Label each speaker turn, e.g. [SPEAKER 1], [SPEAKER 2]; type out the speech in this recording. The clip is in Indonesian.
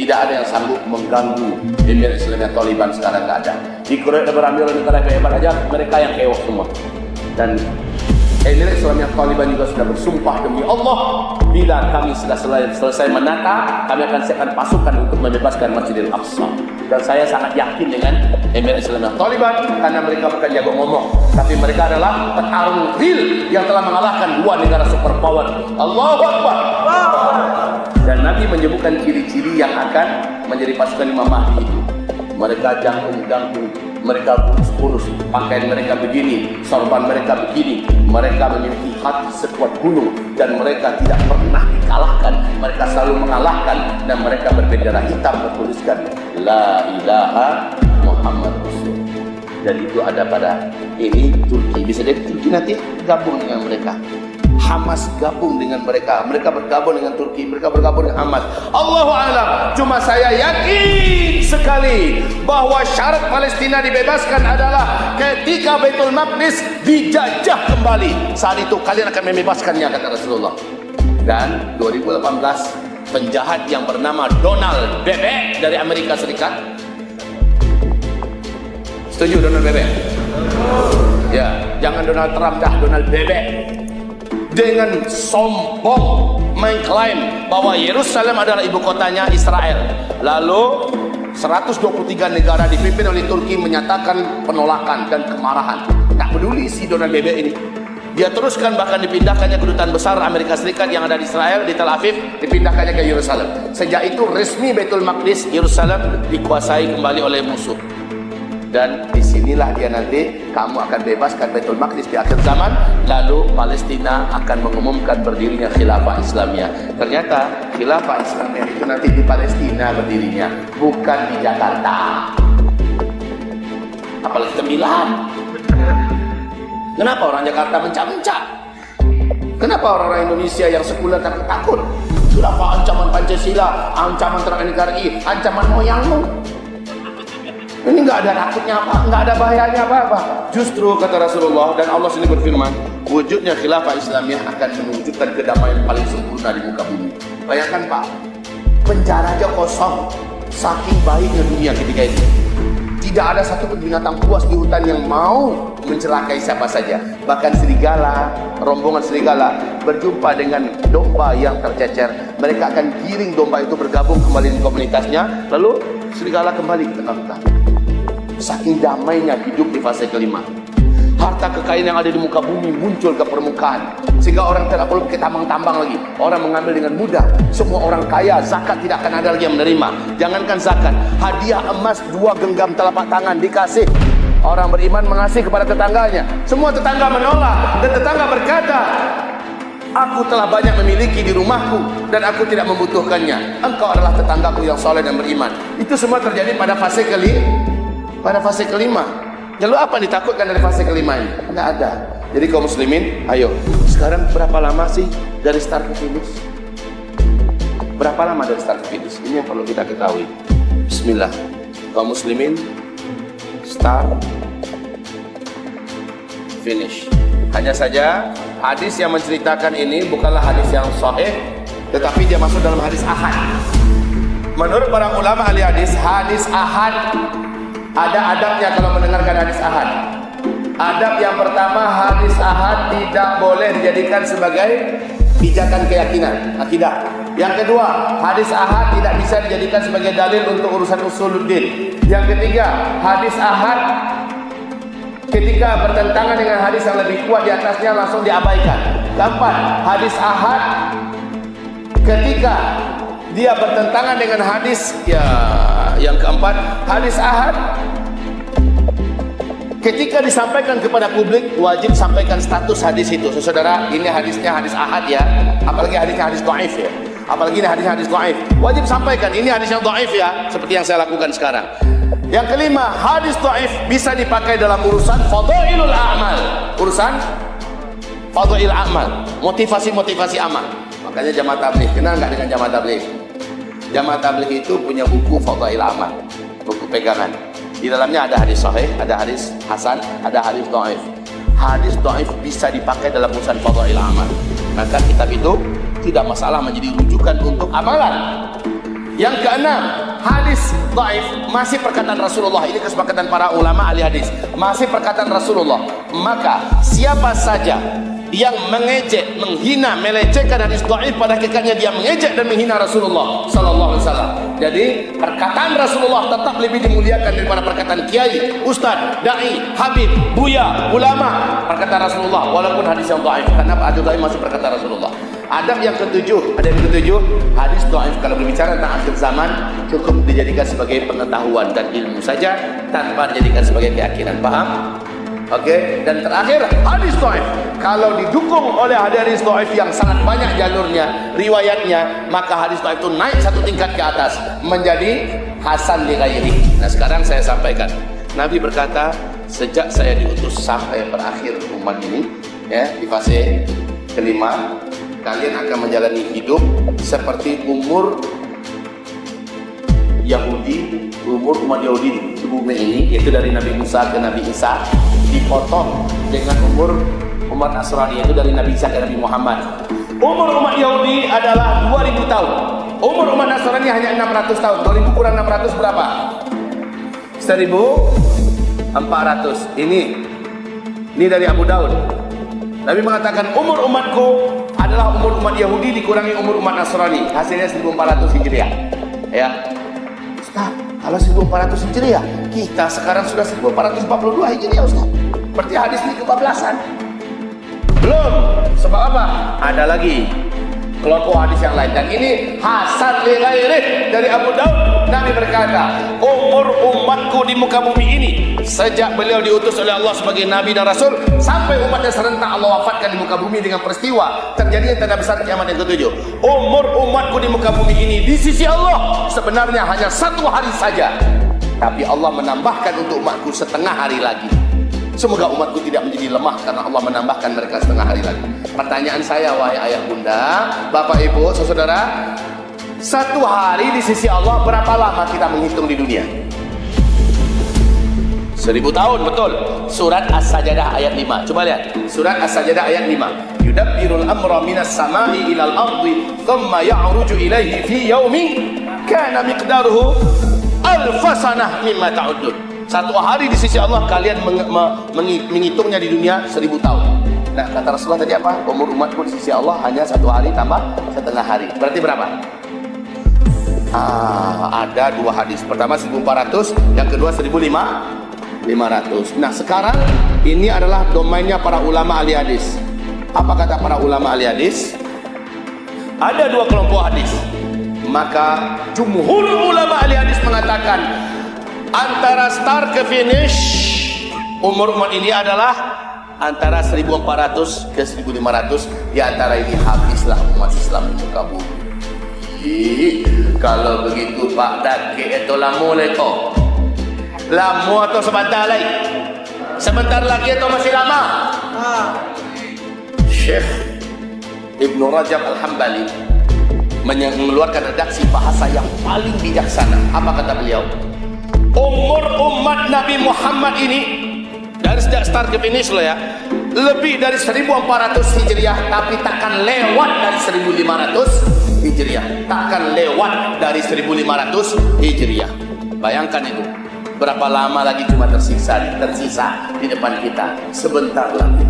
[SPEAKER 1] Tidak ada yang sanggup mengganggu Emirat Islamiyah Taliban sekarang, nggak ada. Di Kuwait berambil oleh negara hebat aja, mereka yang keok semua. Dan Emirat Islamiyah Taliban juga sudah bersumpah demi Allah, bila kami sudah selesai menata, kami akan siapkan pasukan untuk membebaskan Masjidil Aqsa. Dan saya sangat yakin dengan Emirat Islamiyah Taliban, karena mereka bukan jago ngomong, tapi mereka adalah petarung real yang telah mengalahkan dua negara superpower. Allahu Akbar. Dan Nabi menyebutkan ciri-ciri yang akan menjadi pasukan Imam Mahdi itu. Mereka jangkung-jangkung, mereka kurus-kurus, pakaian mereka begini, sorban mereka begini, mereka memiliki hati sekuat gunung, dan mereka tidak pernah dikalahkan. Mereka selalu mengalahkan, dan mereka berbendera hitam bertuliskan La ilaha Muhammad Rasul. Dan itu ada pada ini Turki. Bisa jadi Turki nanti gabung dengan mereka. Hamas gabung dengan mereka, mereka bergabung dengan Turki, mereka bergabung dengan Hamas. Allahu a'lam. Cuma saya yakin sekali bahwa syarat Palestina dibebaskan adalah ketika Baitul Maqdis dijajah kembali. Saat itu kalian akan membebaskannya, kata Rasulullah. Dan 2018 penjahat yang bernama Donald Bebek dari Amerika Serikat. Setuju Donald Bebek? Ya, jangan Donald Trump dah, Donald Bebek. Dengan sombong mengklaim bahwa Yerusalem adalah ibu kotanya Israel. Lalu 123 negara dipimpin oleh Turki menyatakan penolakan dan kemarahan. Tak peduli si Donald Bebek ini. Dia teruskan, bahkan dipindahkannya kedutaan besar Amerika Serikat yang ada di Israel, di Tel Aviv, dipindahkannya ke Yerusalem. Sejak itu resmi Baitul Maqdis Yerusalem dikuasai kembali oleh musuh. Dan disinilah dia nanti kamu akan bebaskan Baitul Maqdis di akhir zaman. Lalu Palestina akan mengumumkan berdirinya Khilafah Islamiyah. Ternyata Khilafah Islamiyah itu nanti di Palestina berdirinya, bukan di Jakarta. Apalagi 9. Kenapa orang Jakarta mencak-mencak? Kenapa orang-orang Indonesia yang sekuler takut? Khilafah ancaman Pancasila, ancaman terhadap NKRI, ancaman moyangmu. Ini nggak ada takutnya apa, nggak ada bahayanya apa-apa. Justru kata Rasulullah dan Allah sendiri berfirman, wujudnya Khilafah Islamiyah akan menunjukkan kedamaian paling sempurna di muka bumi. Bayangkan Pak, penjara aja kosong, saking baiknya dunia ketika itu. Tidak ada satu binatang buas di hutan yang mau mencelakai siapa saja. Bahkan serigala, rombongan serigala berjumpa dengan domba yang tercecer. Mereka akan giring domba itu bergabung kembali di komunitasnya, lalu serigala kembali ke tengah hutan. Saking damainya hidup di fase kelima. Harta kekayaan yang ada di muka bumi muncul ke permukaan, sehingga orang tidak perlu pakai tambang-tambang lagi. Orang mengambil dengan mudah. Semua orang kaya, zakat tidak akan ada lagi yang menerima. Jangankan zakat, hadiah emas 2 genggam telapak tangan dikasih. Orang beriman mengasih kepada tetangganya. Semua tetangga menolak, dan tetangga berkata, aku telah banyak memiliki di rumahku dan aku tidak membutuhkannya. Engkau adalah tetanggaku yang soleh dan beriman. Itu semua terjadi pada fase kelima. Lalu apa ditakutkan dari fase kelima ini? Tidak ada. Jadi kaum muslimin, ayo. Sekarang berapa lama sih dari start ke finish? Berapa lama dari start ke finish? Ini yang perlu kita ketahui. Bismillah. Kaum muslimin, start, finish. Hanya saja hadis yang menceritakan ini bukanlah hadis yang sahih, tetapi dia masuk dalam hadis ahad. Menurut para ulama ahli hadis ahad ada adabnya kalau mendengarkan hadis ahad. Adab yang pertama, hadis ahad tidak boleh dijadikan sebagai pijakan keyakinan, akidah. Yang kedua, hadis ahad tidak bisa dijadikan sebagai dalil untuk urusan usuluddin. Yang ketiga, hadis ahad ketika bertentangan dengan hadis yang lebih kuat di atasnya langsung diabaikan. Keempat, hadis ahad ketika dia bertentangan dengan hadis yang keempat, hadis ahad ketika disampaikan kepada publik wajib sampaikan status hadis itu. Saudara, ini hadisnya hadis ahad ya, apalagi hadisnya hadis dhaif ya, apalagi ini hadisnya hadis dhaif, wajib sampaikan ini hadis yang dhaif ya, seperti yang saya lakukan sekarang. Yang kelima, hadis dhaif bisa dipakai dalam urusan fadhailul a'mal, urusan fadhail a'mal, motivasi amal. Makanya Jamaah Tabligh, kenal nggak dengan Jamaah Tabligh? Jamaah Tabligh itu punya buku fadhail amal, buku pegangan. Di dalamnya ada hadis sahih, ada hadis hasan, ada hadis dhaif. Hadis dhaif bisa dipakai dalam urusan fadhail amal. Maka kitab itu tidak masalah menjadi rujukan untuk amalan. Yang keenam, hadis dhaif masih perkataan Rasulullah. Ini kesepakatan para ulama ahli hadis, masih perkataan Rasulullah. Maka siapa saja yang mengejek, menghina, melecehkan hadis dhaif, pada hakikatnya dia mengejek dan menghina Rasulullah sallallahu alaihi wasallam. Jadi perkataan Rasulullah tetap lebih dimuliakan daripada perkataan kiai, ustaz, dai, habib, buya, ulama. Perkataan Rasulullah walaupun hadis yang dhaif. Kenapa hadis dhaif masih perkataan Rasulullah? Adab yang ketujuh, hadis dhaif kalau berbicara tentang akhir zaman cukup dijadikan sebagai pengetahuan dan ilmu saja tanpa dijadikan sebagai keyakinan. Paham? Oke. Dan terakhir, hadis dhaif kalau didukung oleh hadis dhaif yang sangat banyak jalurnya, riwayatnya, maka hadis dhaif itu naik satu tingkat ke atas menjadi hasan li ghairi. Nah, sekarang saya sampaikan. Nabi berkata, sejak saya diutus sampai berakhir umat ini, ya, di fase kelima, kalian akan menjalani hidup seperti umur Yahudi, umur umat Yahudi di bumi ini, yaitu dari Nabi Musa ke Nabi Isa, dipotong dengan umur umat Nasrani, yaitu dari Nabi Isa ke Nabi Muhammad. Umur umat Yahudi adalah 2000 tahun. Umur umat Nasrani hanya 600 tahun. 2000 kurang 600 berapa? 1400. Ini dari Abu Daud. Nabi mengatakan umur umatku adalah umur umat Yahudi dikurangi umur umat Nasrani, hasilnya 1400 Hijriah. Ya. Ustaz, kalau 1400 Hijriah, kita sekarang sudah 1442 Hijriah, Ustaz. Berarti hadis ini kebablasan. Belum. Sebab apa? Ada lagi kelompok hadis yang lain, dan ini hasan li ghairi dari Abu Daud. Nabi berkata, umur umatku di muka bumi ini sejak beliau diutus oleh Allah sebagai Nabi dan Rasul sampai umatnya serentak Allah wafatkan di muka bumi dengan peristiwa terjadinya tanda besar kiamat yang ketujuh. Umur umatku di muka bumi ini di sisi Allah sebenarnya hanya 1 hari saja, tapi Allah menambahkan untuk umatku setengah hari lagi. Semoga umatku tidak menjadi lemah karena Allah menambahkan mereka setengah hari lagi. Pertanyaan saya, wahai ayah bunda, bapak ibu, saudara, 1 hari di sisi Allah berapa lama kita menghitung di dunia? 1000 tahun, betul. Surat As-Sajdah ayat 5. Coba lihat. Surat As-Sajdah ayat 5. Yudabbirul amra minas samai ilal ardi thumma ya'ruju ilaihi fi yaumin kana miqdaruhu alfasanah mimma ta'udun. 1 hari di sisi Allah kalian menghitungnya di dunia 1000 tahun. Nah, kata Rasulullah tadi apa? Umur umatku di sisi Allah hanya 1 hari tambah setengah hari. Berarti berapa? Ada 2 hadis. Pertama 1400, yang kedua 1500. Nah, sekarang ini adalah domainnya para ulama ahli hadis. Apa kata para ulama ahli hadis? Ada 2 kelompok hadis. Maka jumhur ulama ahli hadis mengatakan antara start ke finish umur umat ini adalah antara 1400 ke 1500. Di antara ini habislah umat Islam di muka bumi. Kalau begitu Pak Daki itu lamu leto, lamu atau sebentar lagi, sebentar lagi atau masih lama? Syekh Ibn Rajab Al-Hambali mengeluarkan redaksi bahasa yang paling bijaksana. Apa kata beliau? Umur umat Nabi Muhammad ini dari sejak start ke finish loh ya, lebih dari 1400 Hijriah, tapi takkan lewat dari 1500 Hijriah. Takkan lewat dari 1500 Hijriah. Bayangkan itu. Berapa lama lagi cuma tersisa di depan kita? Sebentar lagi.